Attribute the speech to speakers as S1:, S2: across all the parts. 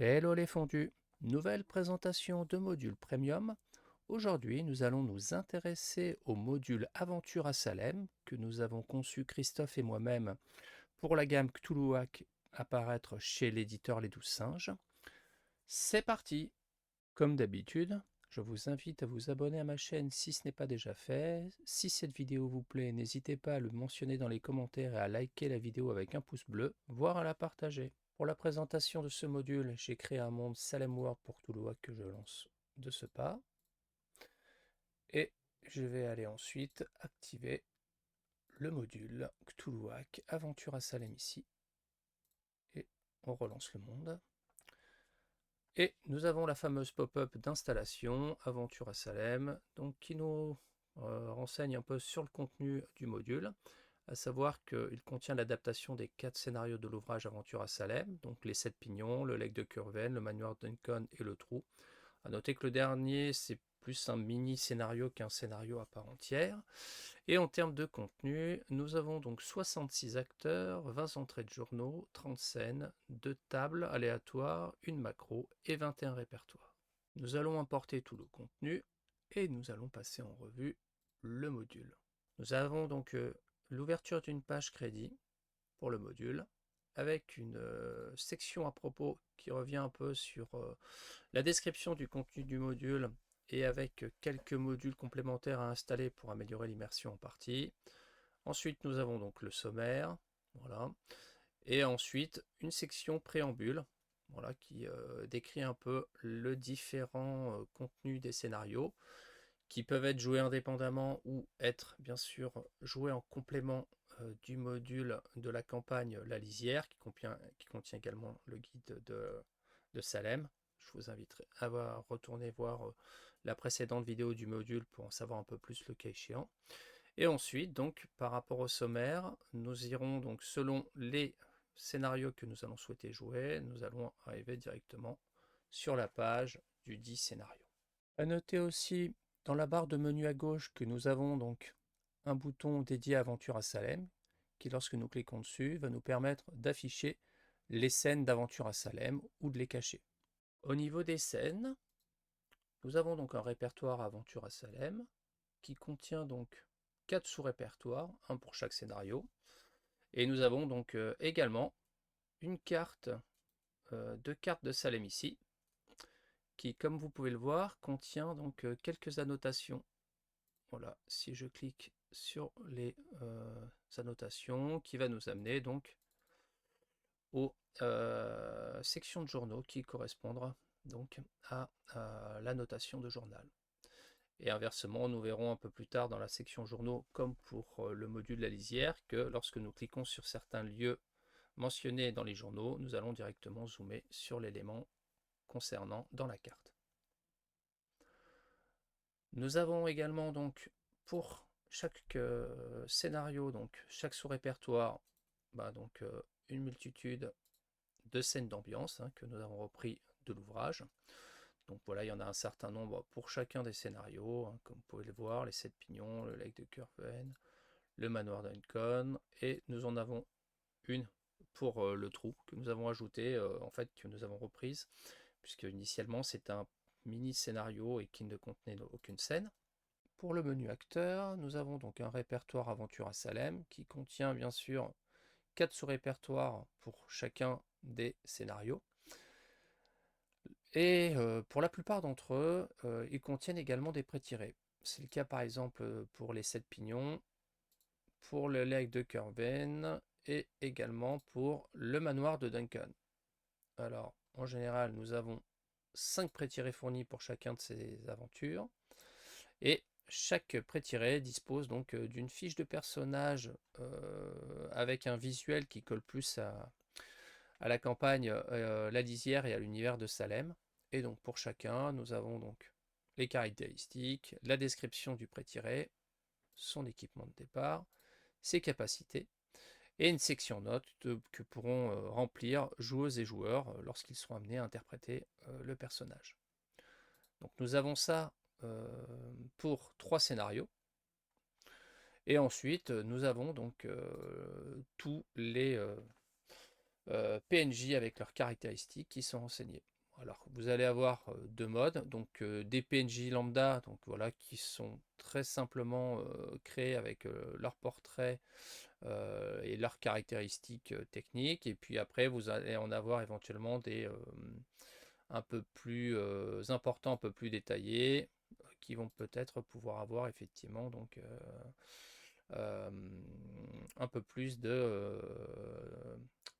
S1: Hello les fondus, nouvelle présentation de module premium. Aujourd'hui, nous allons nous intéresser au module Aventure à Salem que nous avons conçu Christophe et moi-même pour la gamme Cthulhuac apparaître chez l'éditeur Les 12 Singes. C'est parti. Comme d'habitude, je vous invite à vous abonner à ma chaîne si ce n'est pas déjà fait. Si cette vidéo vous plaît, n'hésitez pas à le mentionner dans les commentaires et à liker la vidéo avec un pouce bleu, voire à la partager. Pour la présentation de ce module, j'ai créé un monde Salem World pour Cthulhuac que je lance de ce pas. Et je vais aller ensuite activer le module Cthulhuac Aventure à Salem ici. Et on relance le monde. Et nous avons la fameuse pop-up d'installation Aventure à Salem, donc qui nous renseigne un peu sur le contenu du module, à savoir qu'il contient l'adaptation des 4 scénarios de l'ouvrage Aventure à Salem, donc les 7 pignons, le legs de Curven, le manoir Duncan et le trou. A noter que le dernier, c'est plus un mini scénario qu'un scénario à part entière. Et en termes de contenu, nous avons donc 66 acteurs, 20 entrées de journaux, 30 scènes, 2 tables aléatoires, une macro et 21 répertoires. Nous allons importer tout le contenu et nous allons passer en revue le module. Nous avons donc l'ouverture d'une page crédit pour le module avec une section à propos qui revient un peu sur la description du contenu du module et avec quelques modules complémentaires à installer pour améliorer l'immersion en partie. Ensuite, nous avons donc le sommaire, voilà, et ensuite une section préambule, voilà, qui décrit un peu le différent contenu des scénarios, qui peuvent être joués indépendamment ou être bien sûr joués en complément du module de la campagne La Lisière, qui contient également le guide de Salem. Je vous inviterai à retourner voir la précédente vidéo du module pour en savoir un peu plus le cas échéant. Et ensuite, donc, par rapport au sommaire, nous irons donc selon les scénarios que nous allons souhaiter jouer, nous allons arriver directement sur la page du dit scénario. À noter aussi dans la barre de menu à gauche que nous avons donc un bouton dédié à Aventure à Salem, qui lorsque nous cliquons dessus va nous permettre d'afficher les scènes d'Aventure à Salem ou de les cacher. Au niveau des scènes, nous avons donc un répertoire Aventure à Salem qui contient donc 4 sous-répertoires, un pour chaque scénario. Et nous avons donc également une carte, 2 cartes de Salem ici, qui, comme vous pouvez le voir, contient donc quelques annotations. Voilà, si je clique sur les annotations, qui va nous amener donc aux sections de journaux qui correspondront donc à l'annotation de journal. Et inversement, nous verrons un peu plus tard dans la section journaux, comme pour le module de la lisière, que lorsque nous cliquons sur certains lieux mentionnés dans les journaux, nous allons directement zoomer sur l'élément concernant dans la carte. Nous avons également donc pour chaque scénario, donc chaque sous-répertoire, une multitude de scènes d'ambiance que nous avons repris de l'ouvrage. Donc voilà, il y en a un certain nombre pour chacun des scénarios, comme vous pouvez le voir, les 7 pignons, le lac de Curven, le manoir Duncan, et nous en avons une pour le trou que nous avons ajouté, en fait que nous avons reprise, puisque initialement c'est un mini scénario et qui ne contenait aucune scène. Pour le menu acteur, nous avons donc un répertoire Aventure à Salem qui contient bien sûr 4 sous-répertoires pour chacun des scénarios. Et pour la plupart d'entre eux, ils contiennent également des pré-tirés. C'est le cas par exemple pour les 7 pignons, pour le lac de Curven et également pour le manoir de Duncan. Alors, en général, nous avons 5 pré-tirés fournis pour chacun de ces aventures. Et chaque pré-tiré dispose donc d'une fiche de personnage avec un visuel qui colle plus à la campagne La Lisière et à l'univers de Salem. Et donc pour chacun, nous avons donc les caractéristiques, la description du pré-tiré, son équipement de départ, ses capacités, et une section notes que pourront remplir joueuses et joueurs lorsqu'ils seront amenés à interpréter le personnage. Donc nous avons ça pour 3 scénarios. Et ensuite, nous avons donc tous les PNJ avec leurs caractéristiques qui sont renseignées. Alors, vous allez avoir deux modes, donc des PNJ lambda, donc voilà, qui sont très simplement créés avec leur portrait et leurs caractéristiques techniques, et puis après vous allez en avoir éventuellement des un peu plus importants, un peu plus détaillés, qui vont peut-être pouvoir avoir effectivement donc euh, un peu plus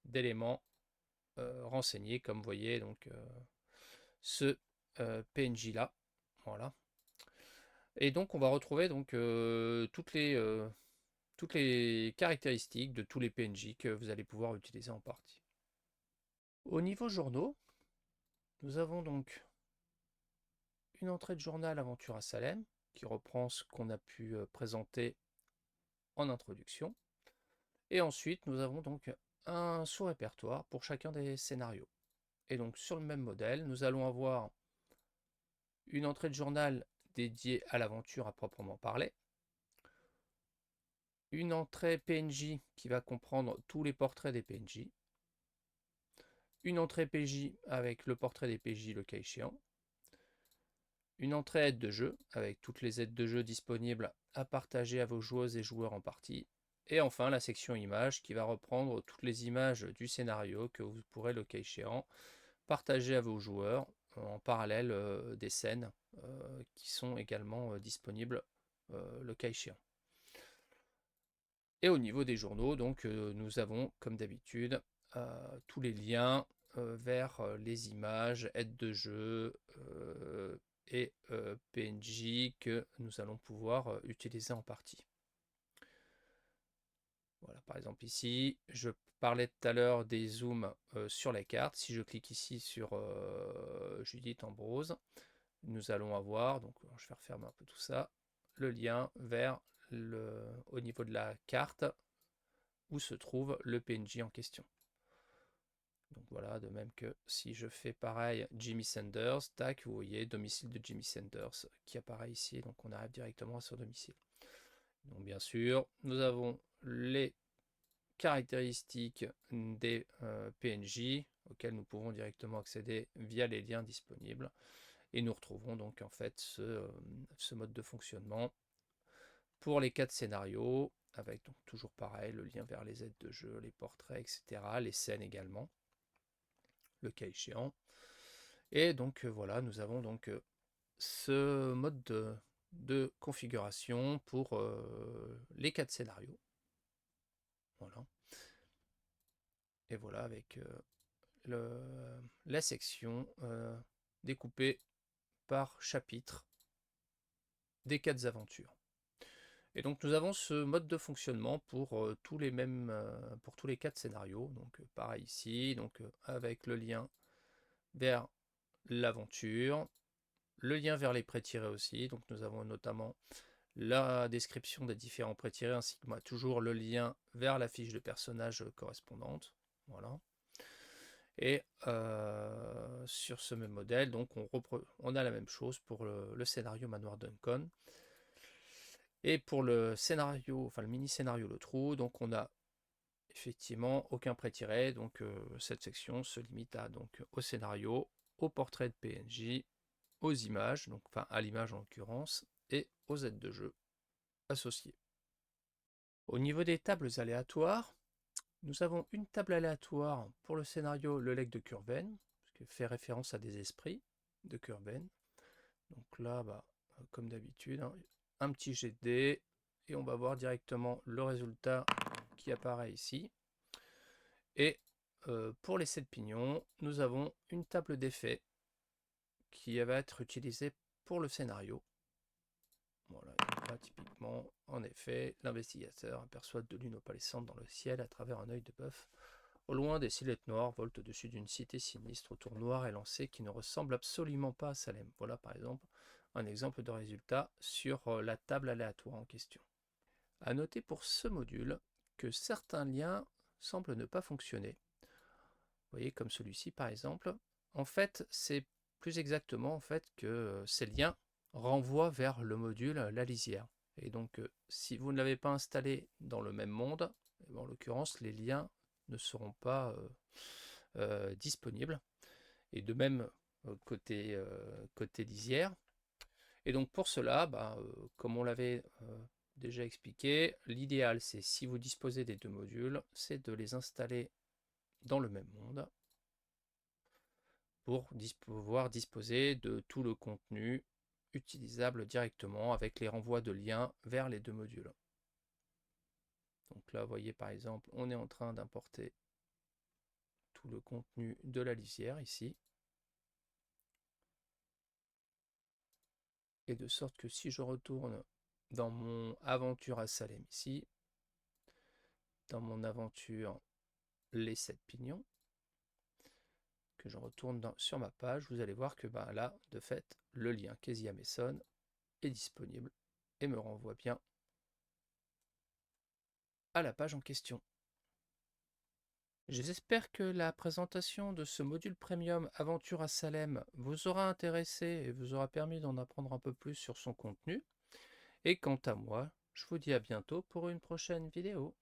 S1: d'éléments renseignés, comme vous voyez donc ce PNJ là, voilà. Et donc on va retrouver donc toutes les caractéristiques de tous les PNJ que vous allez pouvoir utiliser en partie. Au niveau journaux, nous avons donc une entrée de journal Aventure à Salem qui reprend ce qu'on a pu présenter en introduction. Et ensuite, nous avons donc un sous-répertoire pour chacun des scénarios. Et donc sur le même modèle, nous allons avoir une entrée de journal dédiée à l'aventure à proprement parler, une entrée PNJ qui va comprendre tous les portraits des PNJ, une entrée PJ avec le portrait des PJ le cas échéant, une entrée aide de jeu avec toutes les aides de jeu disponibles à partager à vos joueuses et joueurs en partie, et enfin la section images qui va reprendre toutes les images du scénario que vous pourrez le cas échéant partager à vos joueurs en parallèle des scènes qui sont également disponibles le cas échéant. Et au niveau des journaux, donc nous avons comme d'habitude tous les liens vers les images, aides de jeu et PNJ que nous allons pouvoir utiliser en partie. Voilà, par exemple ici, je parlais tout à l'heure des zooms sur la carte. Si je clique ici sur Judith Ambrose, nous allons avoir, donc je vais refermer un peu tout ça, le lien vers au niveau de la carte où se trouve le PNJ en question. Donc voilà, de même que si je fais pareil Jimmy Sanders, tac, vous voyez domicile de Jimmy Sanders qui apparaît ici, donc on arrive directement à son domicile. Donc bien sûr, nous avons les caractéristiques des PNJ auxquels nous pouvons directement accéder via les liens disponibles. Et nous retrouvons donc en fait ce mode de fonctionnement pour les 4 scénarios, avec donc toujours pareil, le lien vers les aides de jeu, les portraits, etc., les scènes également, le cas échéant. Et donc voilà, nous avons donc ce mode de configuration pour les 4 scénarios. Voilà. Et voilà avec la section découpée par chapitre des 4 aventures. Et donc nous avons ce mode de fonctionnement pour tous les 4 scénarios. Donc pareil ici, donc avec le lien vers l'aventure, le lien vers les pré-tirés aussi. Donc nous avons notamment la description des différents pré-tirés ainsi que toujours le lien vers la fiche de personnage correspondante. Voilà. Et sur ce même modèle, donc on a la même chose pour le scénario Manoir Duncan. Et pour le scénario, enfin le mini-scénario Le Trou, donc on a effectivement aucun pré-tiré, donc cette section se limite au scénario, au portrait de PNJ, aux images, donc enfin à l'image en l'occurrence, et aux aides de jeu associées. Au niveau des tables aléatoires, nous avons une table aléatoire pour le scénario Le Legs de Curven, qui fait référence à des esprits de Curven. Donc là, comme d'habitude, hein, un petit jet de dés, et on va voir directement le résultat qui apparaît ici. Et pour les 7 pignons, nous avons une table d'effets qui va être utilisée pour le scénario. Voilà, là, typiquement, en effet, l'investigateur aperçoit deux lunes opalescentes dans le ciel à travers un œil de bœuf. Au loin, des silhouettes noires volent au-dessus d'une cité sinistre, autour noir et lancé qui ne ressemble absolument pas à Salem. Voilà par exemple un exemple de résultat sur la table aléatoire en question. A noter pour ce module que certains liens semblent ne pas fonctionner. Vous voyez comme celui-ci par exemple. En fait, c'est plus exactement en fait que ces liens renvoient vers le module La Lisière. Et donc si vous ne l'avez pas installé dans le même monde, en l'occurrence les liens ne seront pas disponibles. Et de même côté lisière. Et donc pour cela, comme on l'avait déjà expliqué, l'idéal c'est, si vous disposez des deux modules, c'est de les installer dans le même monde pour pouvoir disposer de tout le contenu utilisable directement avec les renvois de liens vers les deux modules. Donc là, vous voyez par exemple, on est en train d'importer tout le contenu de la lisière ici. Et de sorte que si je retourne dans mon aventure à Salem ici, dans mon aventure les 7 pignons, que je retourne sur ma page, vous allez voir que là, de fait, le lien Kezia Mason est disponible et me renvoie bien à la page en question. J'espère que la présentation de ce module premium Aventure à Salem vous aura intéressé et vous aura permis d'en apprendre un peu plus sur son contenu. Et quant à moi, je vous dis à bientôt pour une prochaine vidéo.